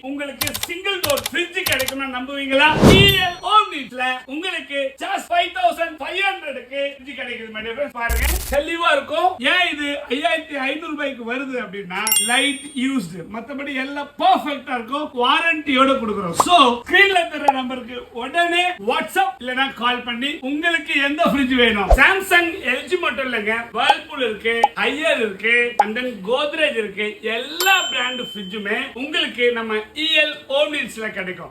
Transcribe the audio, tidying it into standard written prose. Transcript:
உங்களுக்கு single door fridge கிடைக்கும்னு நம்புவீங்களா? EL Homeneedsல உங்களுக்கு just 5500க்கு ஃப்ரிட்ஜ் கிடைக்குது my dear friends. பாருங்க தெளிவா இருக்கும். ஏன் இது 5500 ரூபாய்க்கு வருது அப்படின்னா லைட் யூஸ்ட், மத்தபடி எல்லாம் பெர்ஃபெக்ட்டா இருக்கும். வாரண்டியோட கொடுக்கிறோம். சோ ஸ்கிரீன்ல தெரியற நம்பருக்கு உடனே வாட்ஸ்அப் இல்லனா கால் பண்ணி உங்களுக்கு எந்த ஃப்ரிட்ஜ் வேணும். சாம்சங், LG மட்டும் இல்லங்க, வேர்ல்பூல் இருக்கு, ஹையர் இருக்கு, and then கோத்ரேஜ் இருக்கு. எல்லா பிராண்ட் ஃப்ரிட்ஜுமே உங்களுக்கு நம்ம EL Homeneedsல கிடைக்கும்.